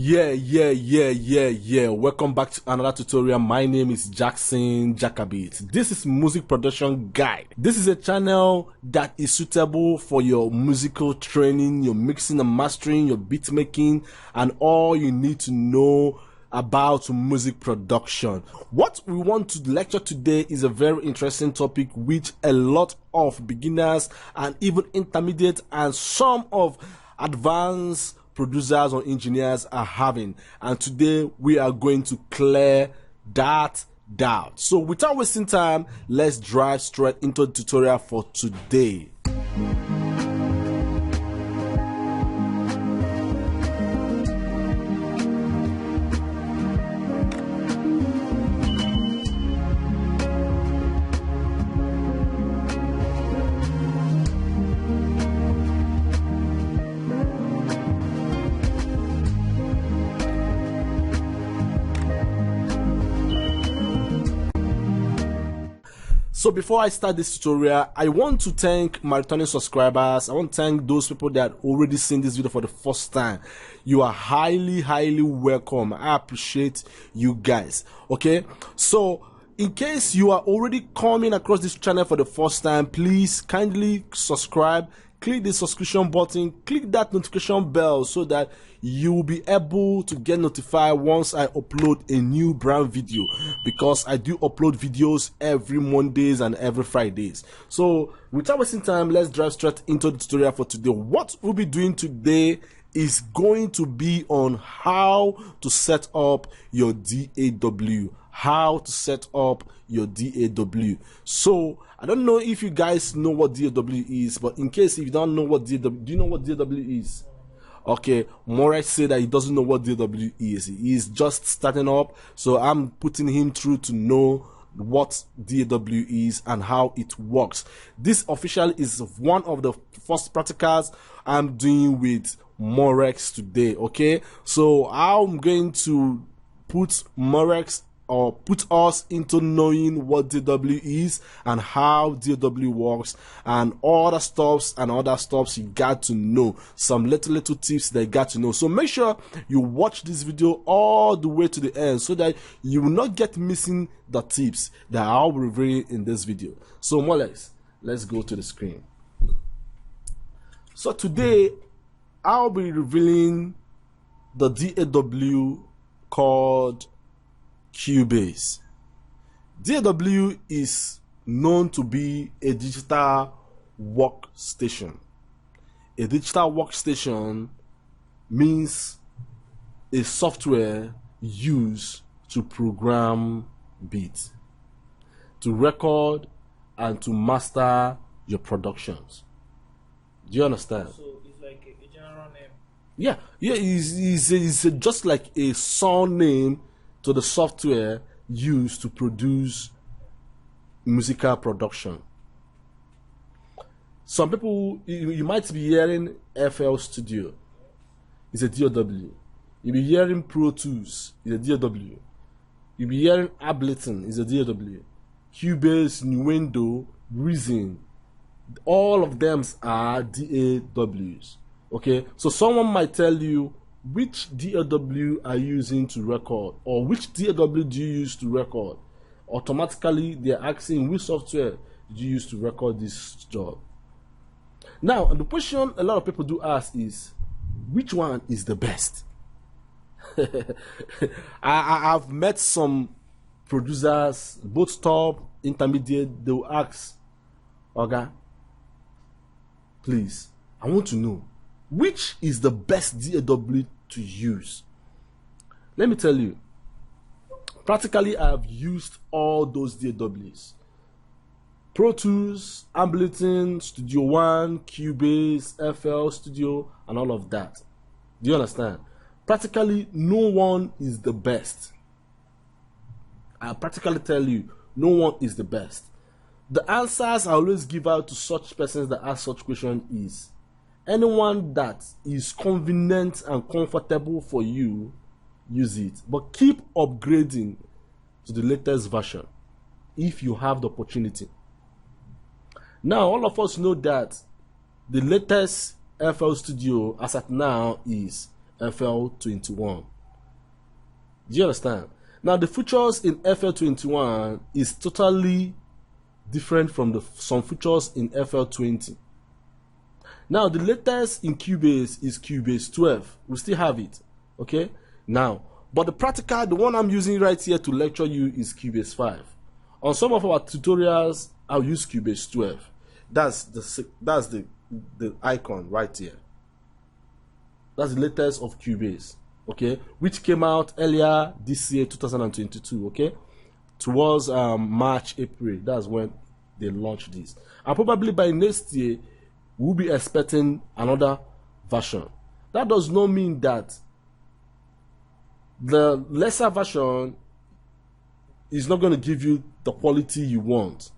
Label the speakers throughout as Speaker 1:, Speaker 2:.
Speaker 1: Yeah. Welcome back to another tutorial. My name is Jackson Jakabit. This is Music Production Guide. This is a channel that is suitable for your musical training, your mixing and mastering, your beat making, and all you need to know about music production. What we want to lecture today is a very interesting topic which a lot of beginners and even intermediate and some of advanced producers or engineers are having, and today we are going to clear that doubt. So without wasting time, let's drive straight into the tutorial for today. So before I start this tutorial, I want to thank my returning subscribers. I want to thank those people that already seen this video for the first time. You are highly welcome. I appreciate you guys. Okay, so in case you are already coming across this channel for the first time, please kindly subscribe, click the subscription button, click that notification bell so that you will be able to get notified once I upload a new brand video, because I do upload videos every Mondays and every Fridays. So without wasting time, let's drive straight into the tutorial for today. What we'll be doing today is going to be on how to set up your DAW. How to set up your DAW. So I don't know if you guys know what DAW is, but in case if you don't know what DAW, do you know what DAW is? Okay, Morex said that he doesn't know what DAW is. He's just starting up, so I'm putting him through to know what DAW is and how it works. This officially is one of the first practicals I'm doing with Morex today. Okay, so I'm going to put Morex or put us into knowing what DAW is and how DAW works and all the stuffs you got to know, some little tips that you got to know. So make sure you watch this video all the way to the end so that you will not get missing the tips that I'll be revealing in this video. So more or less, let's go to the screen. So today I'll be revealing the DAW called Cubase. DAW is known to be a digital workstation. A digital workstation means a software used to program beats, to record and to master your productions. Do you understand?
Speaker 2: So it's like a general name.
Speaker 1: Yeah, it's just like a surname to the software used to produce musical production. Some people, you might be hearing FL Studio, it's a DAW. You'll be hearing Pro Tools, it's a DAW. You'll be hearing Ableton, it's a DAW. Cubase, Nuendo, Reason, all of them are DAWs. Okay, so someone might tell you, which DAW are you using to record, or which DAW do you use to record? Automatically they're asking, which software do you use to record this job? Now the question a lot of people do ask is, which one is the best? I've met some producers, both top, intermediate, they will ask, okay, please, I want to know, which is the best DAW to use? Let me tell you, practically I have used all those DAWs. Pro Tools, Ableton, Studio One, Cubase, FL Studio, and all of that. Do you understand? Practically no one is the best. I practically tell you, no one is the best. The answers I always give out to such persons that ask such questions is, anyone that is convenient and comfortable for you, use it. But keep upgrading to the latest version if you have the opportunity. Now, all of us know that the latest FL Studio as at now is FL21. Do you understand? Now the features in FL21 is totally different from some features in FL20. Now the latest in Cubase is Cubase 12. We still have it. Okay? Now, but the practical, the one I'm using right here to lecture you is Cubase 5. On some of our tutorials, I'll use Cubase 12. That's the icon right here. That's the latest of Cubase, okay, which came out earlier this year, 2022, okay, towards March, April. That's when they launched this, and probably by next year we'll be expecting another version. That does not mean that the lesser version is not going to give you the quality you want.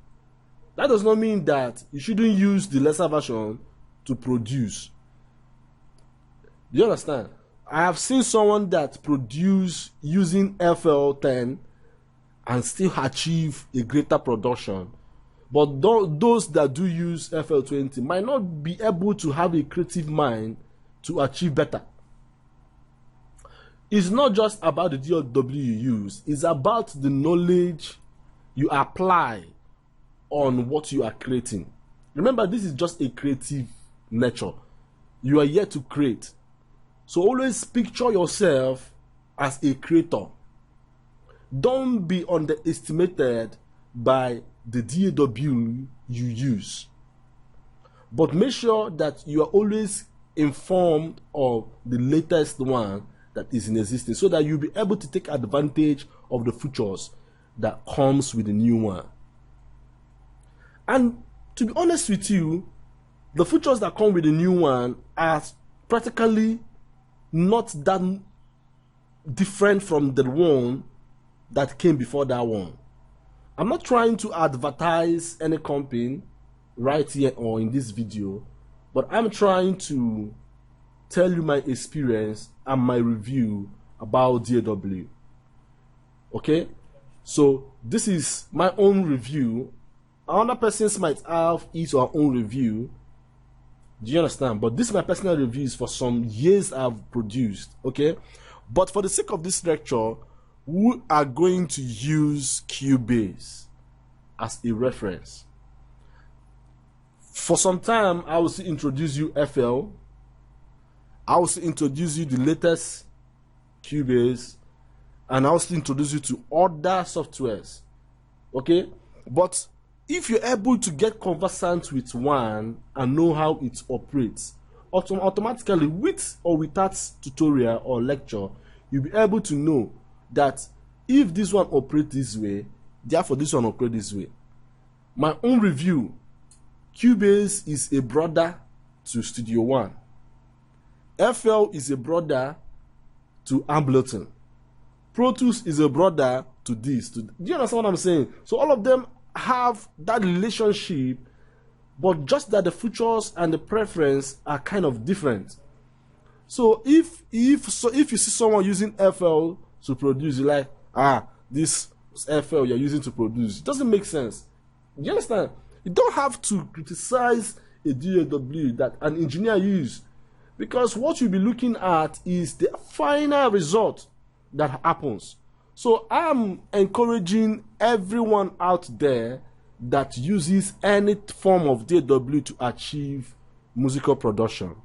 Speaker 1: That does not mean that you shouldn't use the lesser version to produce. Do you understand? I have seen someone that produce using FL10 and still achieve a greater production. But those that do use FL20 might not be able to have a creative mind to achieve better. It's not just about the DAW you use, it's about the knowledge you apply on what you are creating. Remember, this is just a creative nature. You are here to create. So always picture yourself as a creator. Don't be underestimated by the DAW you use. But make sure that you are always informed of the latest one that is in existence, so that you'll be able to take advantage of the features that comes with the new one. And to be honest with you, the features that come with the new one are practically not that different from the one that came before that one. I'm not trying to advertise any company right here or in this video, but I'm trying to tell you my experience and my review about DAW. Okay? So this is my own review. Another persons might have his or her own review. Do you understand? But this is my personal reviews for some years I've produced. Okay? But for the sake of this lecture, we are going to use Cubase as a reference. For some time, I will introduce you FL. I will introduce you the latest Cubase, and I will introduce you to other softwares. Okay? But if you're able to get conversant with one and know how it operates, automatically, with or without tutorial or lecture, you'll be able to know that if this one operates this way, therefore this one operates this way. My own review, Cubase is a brother to Studio One. FL is a brother to Ableton. Pro Tools is a brother to this. Do you understand what I'm saying? So all of them have that relationship, but just that the features and the preference are kind of different. So if you see someone using FL to produce, you're like, this FL you're using to produce, it doesn't make sense. Do you understand? You don't have to criticize a DAW that an engineer used, because what you'll be looking at is the final result that happens. So I'm encouraging everyone out there that uses any form of DAW to achieve musical production,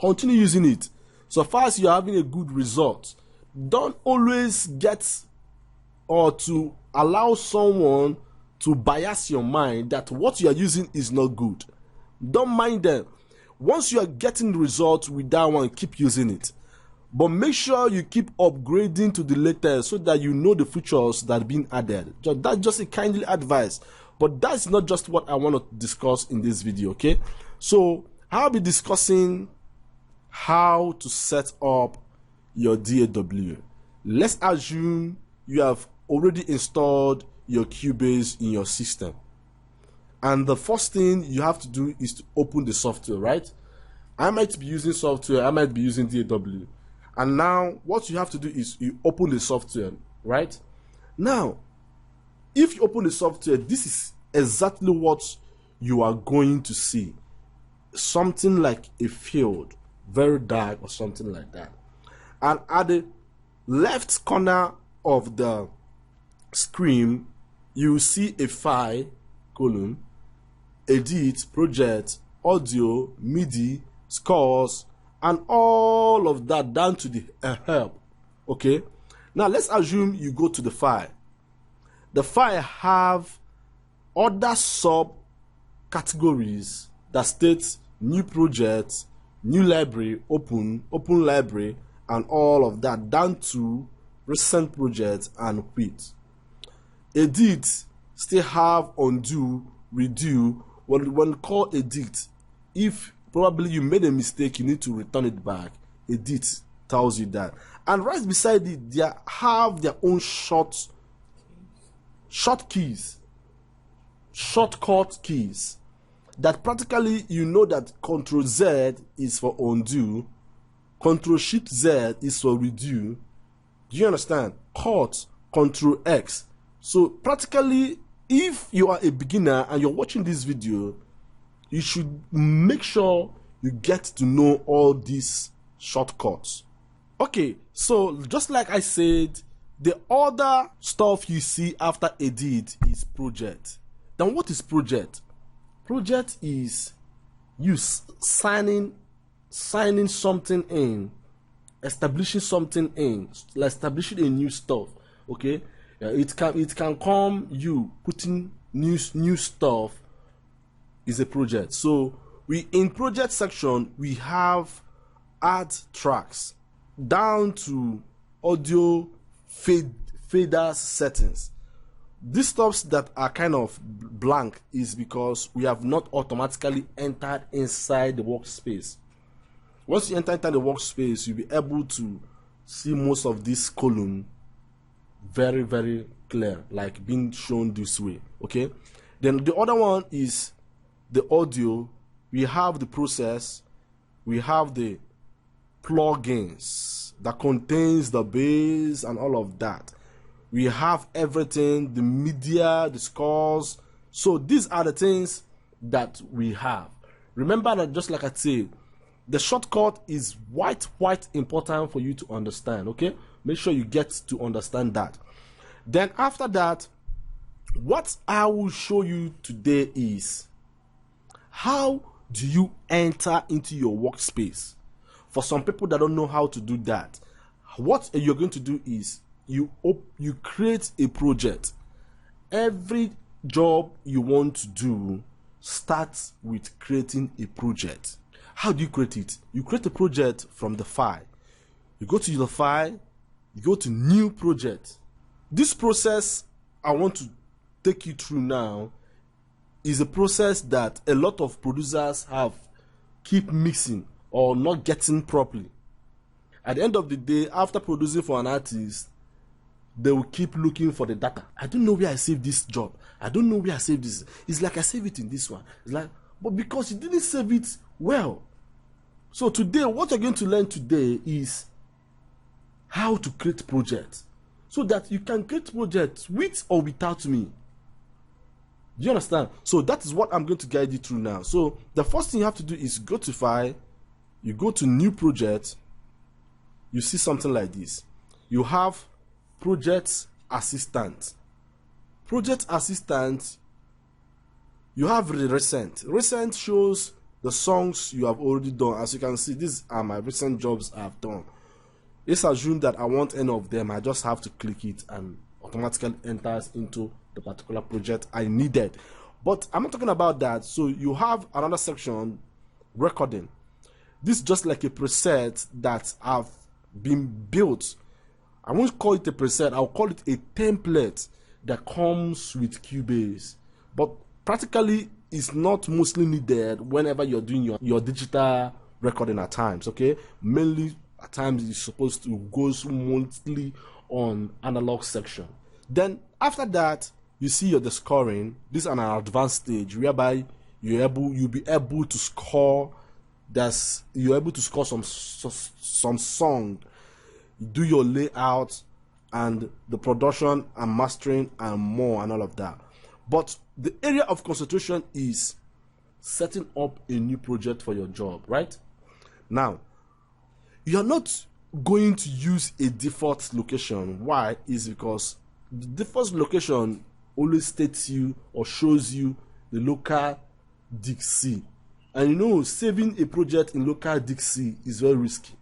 Speaker 1: continue using it. So far as you're having a good result, don't always get or to allow someone to bias your mind that what you are using is not good. Don't mind them. Once you are getting the result with that one, keep using it. But make sure you keep upgrading to the latest so that you know the features that are being added. That's just a kindly advice. But that's not just what I want to discuss in this video, okay? So I'll be discussing how to set up your DAW. Let's assume you have already installed your Cubase in your system. And the first thing you have to do is to open the software, right? I might be using software, I might be using DAW. And now what you have to do is you open the software, right? Now, if you open the software, this is exactly what you are going to see. Something like a field very dark or something like that. And at the left corner of the screen, you see a file column, edit, project, audio, MIDI, scores, and all of that down to the help. Okay, now let's assume you go to the file. The file have other sub categories that states new project, new library, open library, and all of that down to recent project and quit. Edit still have undo, redo. When call edit, if probably you made a mistake, you need to return it back. Edit tells you that. And right beside it, they have their own shortcut keys that practically you know that Ctrl Z is for undo, Ctrl Shift Z is for redo. Do you understand? Cut, Ctrl X. So practically, if you are a beginner and you're watching this video, you should make sure you get to know all these shortcuts. Okay, so just like I said, the other stuff you see after edit is project. Then what is project? Project is you signing something in, establishing something in, like establishing a new stuff. Okay, it can come you putting new stuff is a project. So we in project section we have add tracks down to audio fader settings. These stuffs that are kind of blank is because we have not automatically entered inside the workspace. Once you enter the workspace, you'll be able to see most of this column very, very clear, like being shown this way. Okay, then the other one is the audio. We have the process, we have the plugins that contains the bass and all of that. We have everything, the media, the scores. So these are the things that we have. Remember that, just like I said, the shortcut is quite important for you to understand. Okay, make sure you get to understand that. Then after that, what I will show you today is how do you enter into your workspace. For some people that don't know how to do that, what you're going to do is you create a project. Every job you want to do starts with creating a project. How do you create it? You create a project from the file. You go to the file, you go to new project. This process I want to take you through now is a process that a lot of producers keep mixing or not getting properly. At the end of the day, after producing for an artist, they will keep looking for the data. I don't know where I saved this job. I don't know where I saved this. It's like I saved it in this one. It's like, but because you didn't save it well. So today, what you're going to learn today is how to create projects, so that you can create projects with or without me. Do you understand? So that is what I'm going to guide you through now. So the first thing you have to do is go to file, you go to new project, you see something like this. You have project assistant. Project assistant, you have the recent. Recent shows the songs you have already done. As you can see, these are my recent jobs I've done. Let's assume that I want any of them. I just have to click it and automatically enters into the particular project I needed. But I'm not talking about that. So you have another section, recording. This is just like a preset that have been built. I won't call it a preset, I'll call it a template that comes with Cubase. But practically it's not mostly needed whenever you're doing your digital recording at times. Okay, mainly at times it's supposed to go mostly on analog section. Then after that, you see the scoring. This is an advanced stage whereby you'll be able to score. You're able to score some song, do your layout and the production and mastering and more and all of that. But the area of concentration is setting up a new project for your job, right? Now, you are not going to use a default location. Why? Is because the default location always states you or shows you the local disk C. And you know, saving a project in local disk C is very risky,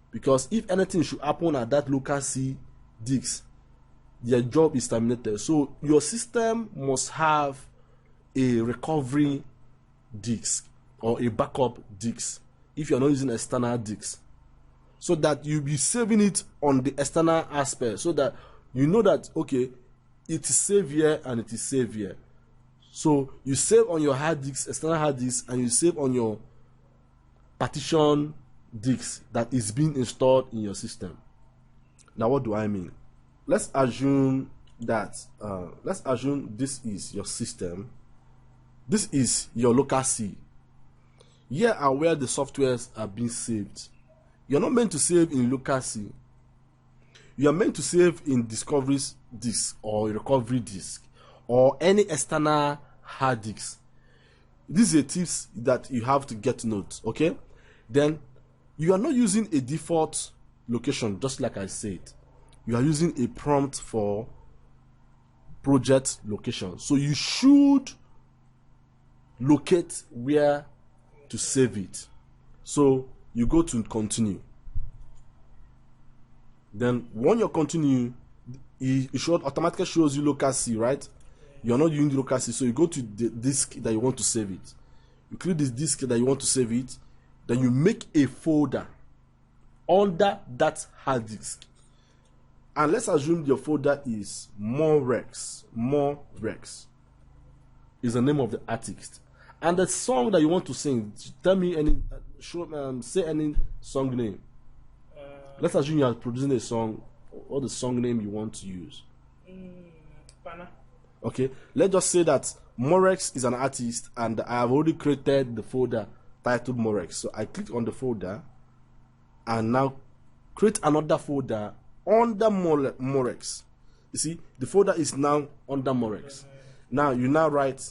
Speaker 1: because if anything should happen at that local C disk, their job is terminated. So your system must have a recovery disk or a backup disk if you're not using external disk, so that you'll be saving it on the external aspect, so that you know that, okay, it is saved here and it is saved here. So you save on your hard disk, external hard disk, and you save on your partition disk that is being installed in your system. Now, what do I mean? Let's assume that this is your system. This is your local C. Here are where the softwares are being saved. You're not meant to save in local C. You are meant to save in discovery disk or recovery disk or any external hard disk. These are tips that you have to get notes, okay? Then you are not using a default location, just like I said. You are using a prompt for project location. So you should locate where to save it. So you go to continue. Then when you continue, it should automatically shows you local C, right? You're not using the local C, so you go to the disk that you want to save it. You click this disk that you want to save it, then you make a folder under that hard disk. And let's assume your folder is Morex. Morex is the name of the artist. And the song that you want to sing, tell me any, say any song name. Let's assume you are producing a song, or the song name you want to use.
Speaker 2: Pana.
Speaker 1: Okay, let's just say that Morex is an artist, and I have already created the folder titled Morex. So I click on the folder, and now create another folder under Morex. You see, the folder is now under Morex. Now you now write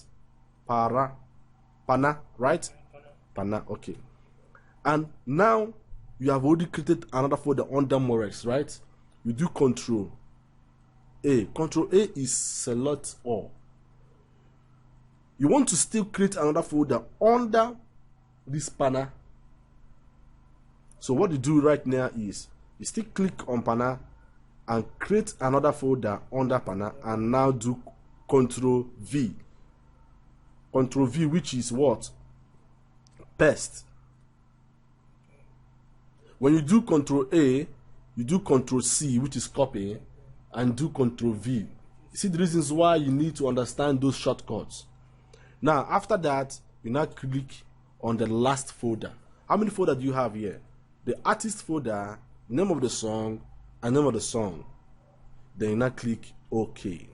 Speaker 1: Pana, right? Pana, okay. And now you have already created another folder under Morex, right? You do Control A. Control A is select all. You want to still create another folder under this Pana. So what you do right now is you still click on Pana and create another folder under Pana, and now do Control V. Control V, which is what? Paste. When you do Control A, you do Control C, which is copy, and do Control V. You see the reasons why you need to understand those shortcuts. Now, after that, you now click on the last folder. How many folders do you have here? The artist folder, name of the song, and name of the song. Then you now click OK.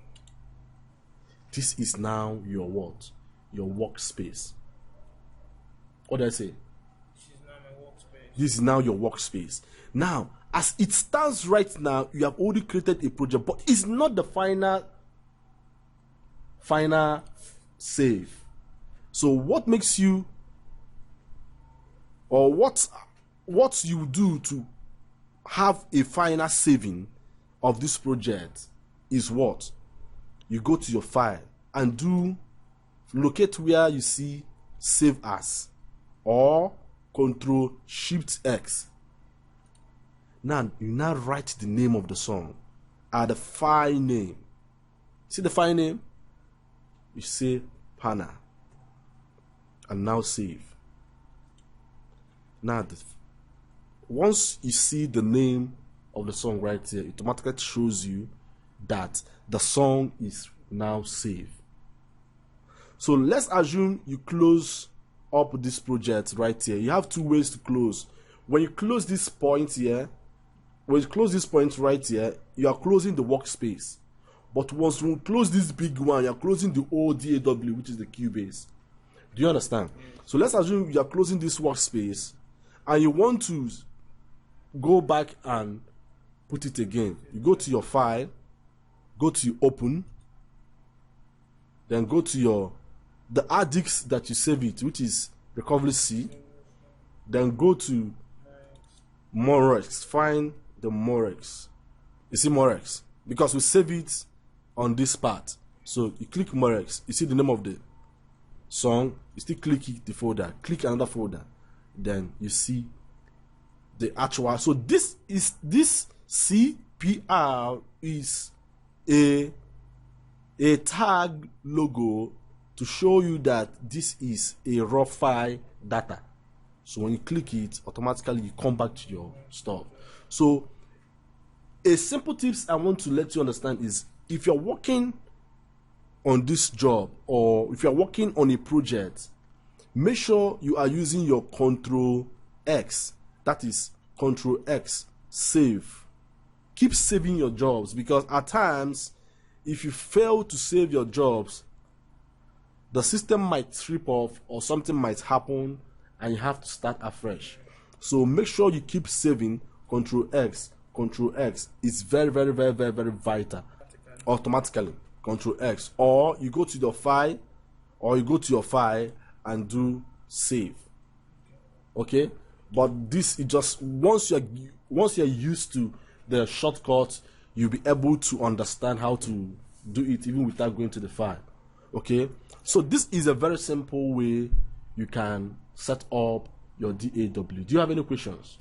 Speaker 1: This is now your what? Your workspace. What did I say?
Speaker 2: This is now my workspace.
Speaker 1: This is now your workspace. Now, as it stands right now, you have already created a project, but it's not the final save. So what makes you, or what you do to have a final saving of this project is what? You go to your file and do locate where you see save as, or Control Shift X. Now you now write the name of the song and the file name. See the file name? You say Pana, and now save. Now once you see the name of the song right here, it automatically shows you that the song is now saved. So let's assume you close up this project right here. You have two ways to close. When you close this point here, when you close this point right here, you are closing the workspace. But once you close this big one, you are closing the old DAW, which is the Cubase. Do you understand? So let's assume you are closing this workspace and you want to go back and put it again. You go to your file, go to your open, then go to the hard disk that you save it, which is recovery C. Then go to Morex. Find the Morex. You see Morex? Because we save it on this part. So you click Morex. You see the name of the song. You still click it, the folder. Click another folder. Then you see the actual. So this CPR is a tag logo to show you that this is a raw file data. So when you click it, automatically you come back to your stuff. So a simple tips I want to let you understand is, if you're working on this job or if you're working on a project, make sure you are using your Control X. That is Control X, save. Keep saving your jobs, because at times, if you fail to save your jobs, the system might trip off or something might happen and you have to start afresh. So make sure you keep saving. Control X. Control X is very vital. Automatically. Control X. Or you go to your file, and do save. Okay? But this is just once you're used to the shortcut, you'll be able to understand how to do it even without going to the file. Okay? So this is a very simple way you can set up your DAW. Do you have any questions?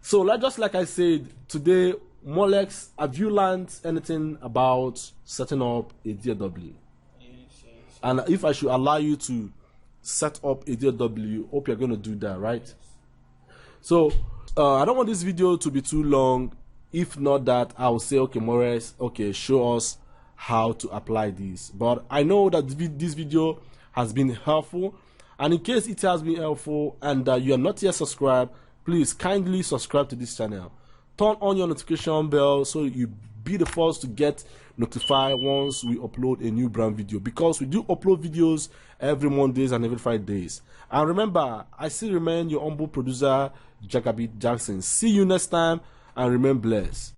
Speaker 1: So just like I said today, Molex, have you learned anything about setting up a DAW?
Speaker 2: Yes.
Speaker 1: And if I should allow you to set up a DAW, hope you're going to do that, right? So I don't want this video to be too long. If not that, I will say, okay, Morris, okay, show us how to apply this. But I know that this video has been helpful, and in case it has been helpful and you are not yet subscribed, please kindly subscribe to this channel. Turn on your notification bell so you be the first to get notified once we upload a new brand video, because we do upload videos every Mondays and every Fridays. And remember, I still remain your humble producer, Jakabit Jackson. See you next time and remain blessed.